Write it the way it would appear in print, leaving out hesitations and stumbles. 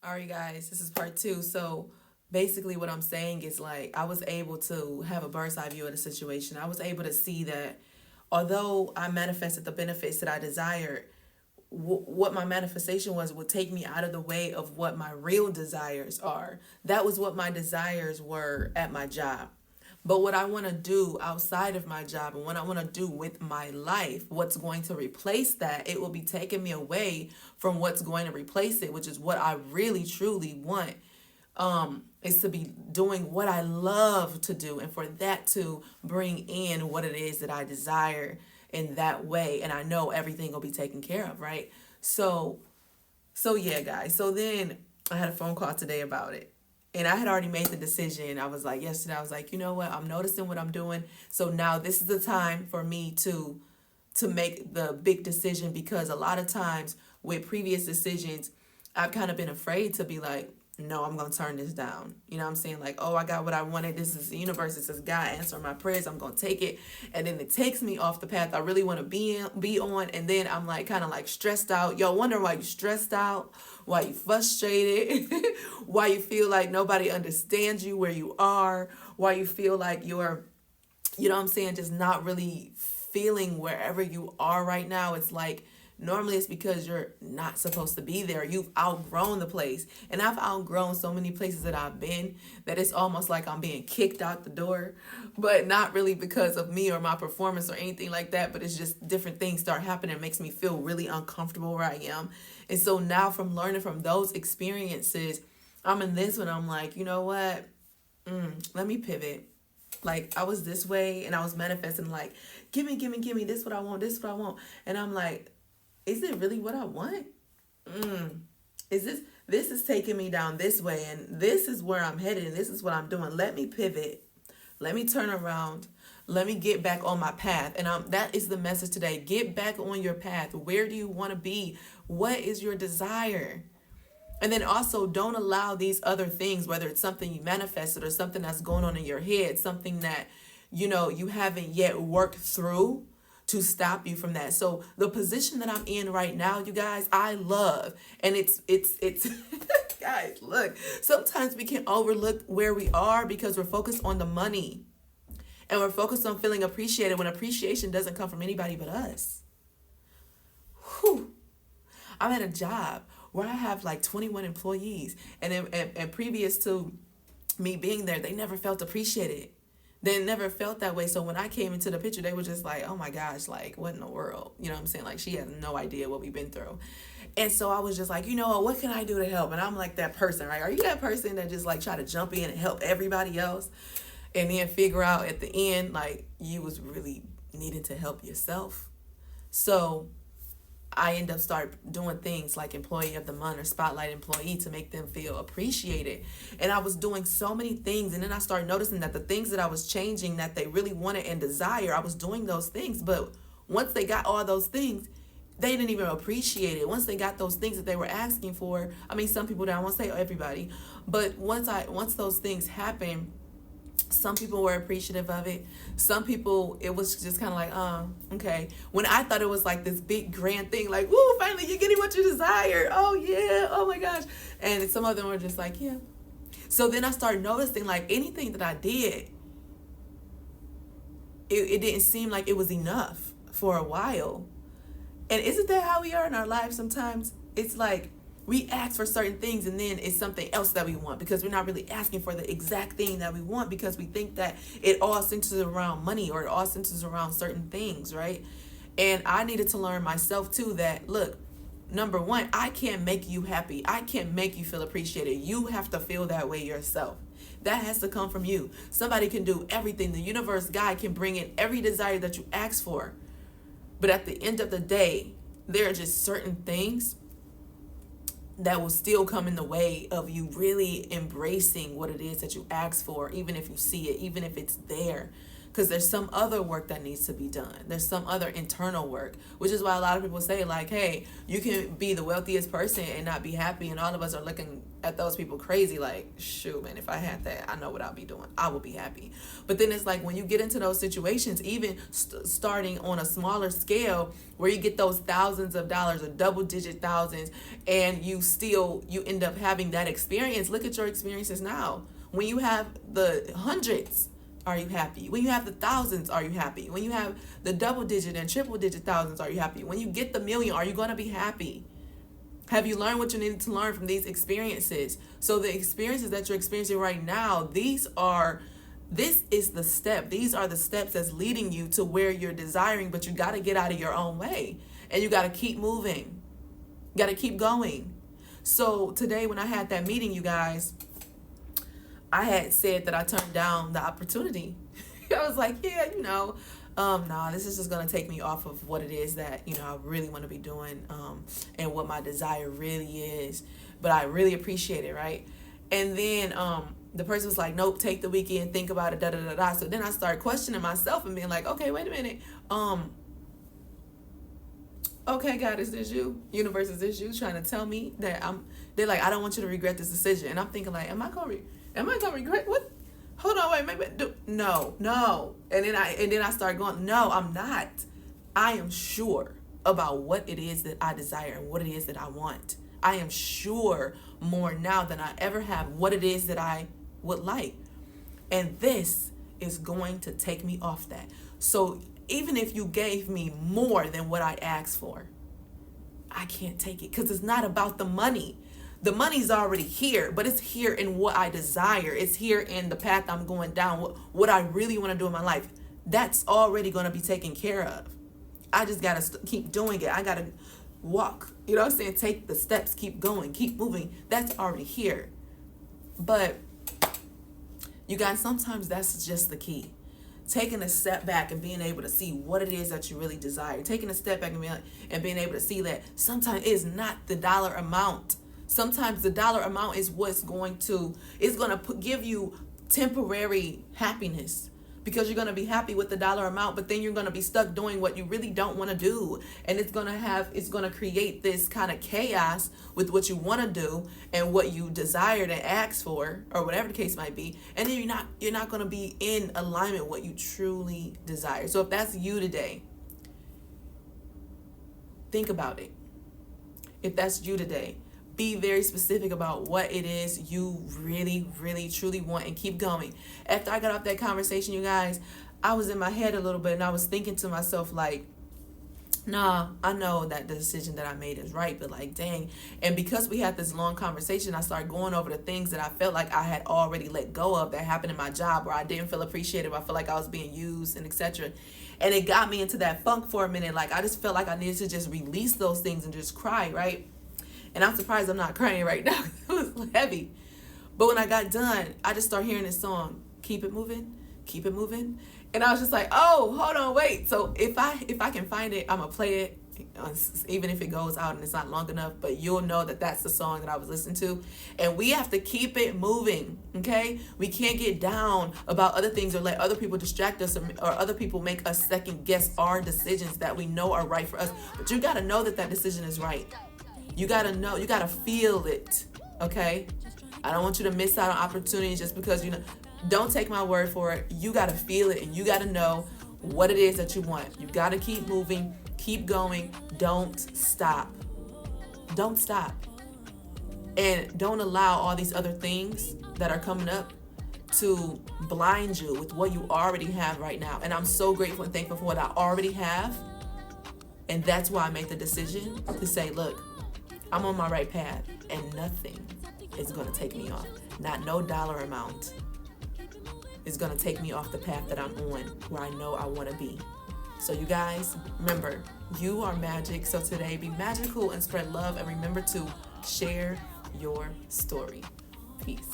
All right, guys, this is part two. So basically, what I'm saying is like I was able to have a bird's eye view of the situation. I was able to see that although I manifested the benefits that I desired, what my manifestation was would take me out of the way of what my real desires are. That was what my desires were at my job. But what I want to do outside of my job and what I want to do with my life, what's going to replace that, it will be taking me away from what's going to replace it, which is what I really truly want, is to be doing what I love to do and for that to bring in what it is that I desire in that way. And I know everything will be taken care of, right? So yeah, guys. So then I had a phone call today about it. And I had already made the decision. I was like, yesterday, I was like, you know what? I'm noticing what I'm doing. So now this is the time for me to make the big decision, because a lot of times with previous decisions, I've kind of been afraid to be like, no, I'm going to turn this down. You know what I'm saying? Like, oh, I got what I wanted. This is the universe. This is God answering my prayers. I'm going to take it. And then it takes me off the path I really want to be on. And then I'm like, kind of like stressed out. Y'all wonder why you stressed out, why you frustrated, why you feel like nobody understands you where you are, why you feel like you're, you know what I'm saying, just not really feeling wherever you are right now. It's like normally it's because you're not supposed to be there. You've outgrown the place. And I've outgrown so many places that I've been that it's almost like I'm being kicked out the door, but not really because of me or my performance or anything like that. But it's just different things start happening. It makes me feel really uncomfortable where I am. And so now from learning from those experiences, I'm in this one. I'm like, you know what? Let me pivot. Like I was this way and I was manifesting like, give me this what I want, this what I want. And I'm like, is it really what I want? Is this is taking me down this way and this is where I'm headed and this is what I'm doing. Let me pivot. Let me turn around. Let me get back on my path. And that is the message today. Get back on your path. Where do you want to be? What is your desire? And then also don't allow these other things, whether it's something you manifested or something that's going on in your head, something that, you haven't yet worked through, to stop you from that. So the position that I'm in right now, you guys, I love. And it's guys, look, sometimes we can overlook where we are because we're focused on the money and we're focused on feeling appreciated when appreciation doesn't come from anybody but us. Whew. I'm at a job where I have like 21 employees, and previous to me being there, they never felt appreciated. They never felt that way. So when I came into the picture, they were just like, oh my gosh, like what in the world? You know what I'm saying? Like she has no idea what we've been through. And so I was just like, what can I do to help? And I'm like that person, right? Are you that person that just like try to jump in and help everybody else and then figure out at the end, like you was really needing to help yourself? So I end up start doing things like employee of the month or spotlight employee to make them feel appreciated. And I was doing so many things, and then I started noticing that the things that I was changing that they really wanted and desire, I was doing those things. But once they got all those things, they didn't even appreciate it. Once they got those things that they were asking for, I mean, some people, I won't say everybody, but once those things happen, some people were appreciative of it. Some people, it was just kind of like, okay. When I thought it was like this big grand thing, like, woo, finally you're getting what you desire. Oh, yeah. Oh, my gosh. And some of them were just like, yeah. So then I started noticing like anything that I did, it didn't seem like it was enough for a while. And isn't that how we are in our lives sometimes? It's like we ask for certain things and then it's something else that we want because we're not really asking for the exact thing that we want because we think that it all centers around money or it all centers around certain things, right? And I needed to learn myself too that, look, number one, I can't make you happy. I can't make you feel appreciated. You have to feel that way yourself. That has to come from you. Somebody can do everything. The universe, God, can bring in every desire that you ask for. But at the end of the day, there are just certain things that will still come in the way of you really embracing what it is that you ask for, even if you see it, even if it's there. because there's some other work that needs to be done. There's some other internal work, which is why a lot of people say like, hey, you can be the wealthiest person and not be happy, and all of us are looking at those people crazy like, shoot, man, if I had that, I know what I'll be doing. I will be happy. But then it's like when you get into those situations, even starting on a smaller scale where you get those thousands of dollars or double digit thousands, and you end up having that experience. Look at your experiences now. When you have the hundreds, are you happy? When you have the thousands, are you happy? When you have the double digit and triple digit thousands, are you happy? When you get the million, are you going to be happy? Have you learned what you needed to learn from these experiences? So the experiences that you're experiencing right now, this is the step. These are the steps that's leading you to where you're desiring, but you got to get out of your own way, and you got to keep moving. You got to keep going. So today when I had that meeting, you guys, I had said that I turned down the opportunity. I was like, yeah, nah, this is just going to take me off of what it is that, I really want to be doing, and what my desire really is. But I really appreciate it, right? And then the person was like, nope, take the weekend, think about it, da-da-da-da. So then I started questioning myself and being like, okay, wait a minute. Okay, God, is this you? Universe, is this you trying to tell me that they're like, I don't want you to regret this decision. And I'm thinking like, am I going to regret what? Hold on, wait, maybe no. And then I start going, no, I'm not. I am sure about what it is that I desire and what it is that I want. I am sure more now than I ever have what it is that I would like. And this is going to take me off that. So even if you gave me more than what I asked for, I can't take it, because it's not about the money. The money's already here, but it's here in what I desire. It's here in the path I'm going down, what I really want to do in my life. That's already going to be taken care of. I just got to keep doing it. I got to walk. You know what I'm saying? Take the steps, keep going, keep moving. That's already here. But you guys, sometimes that's just the key. Taking a step back and being able to see what it is that you really desire. Taking a step back and being able to see that sometimes it's not the dollar amount. Sometimes the dollar amount is what's going to give you temporary happiness, because you're going to be happy with the dollar amount, but then you're going to be stuck doing what you really don't want to do. And it's going to create this kind of chaos with what you want to do and what you desire to ask for, or whatever the case might be. And then you're not going to be in alignment with what you truly desire. So if that's you today, think about it. If that's you today, be very specific about what it is you really, really, truly want, and keep going. After I got off that conversation, you guys, I was in my head a little bit, and I was thinking to myself like, nah, I know that the decision that I made is right, but like, dang. And because we had this long conversation, I started going over the things that I felt like I had already let go of that happened in my job, where I didn't feel appreciated, where I felt like I was being used, and etc. And it got me into that funk for a minute. Like, I just felt like I needed to just release those things and just cry, right? And I'm surprised I'm not crying right now. It was heavy. But when I got done, I just started hearing this song, Keep It Moving, Keep It Moving. And I was just like, oh, hold on, wait. So if I can find it, I'm going to play it, even if it goes out and it's not long enough. But you'll know that that's the song that I was listening to. And we have to keep it moving, okay? We can't get down about other things or let other people distract us, or other people make us second guess our decisions that we know are right for us. But you got to know that decision is right. You got to know, you got to feel it, okay? I don't want you to miss out on opportunities just because, don't take my word for it. You got to feel it, and you got to know what it is that you want. You got to keep moving, keep going. Don't stop. Don't stop. And don't allow all these other things that are coming up to blind you with what you already have right now. And I'm so grateful and thankful for what I already have. And that's why I made the decision to say, look, I'm on my right path, and nothing is going to take me off. Not no dollar amount is going to take me off the path that I'm on, where I know I want to be. So you guys, remember, you are magic. So today, be magical and spread love, and remember to share your story. Peace.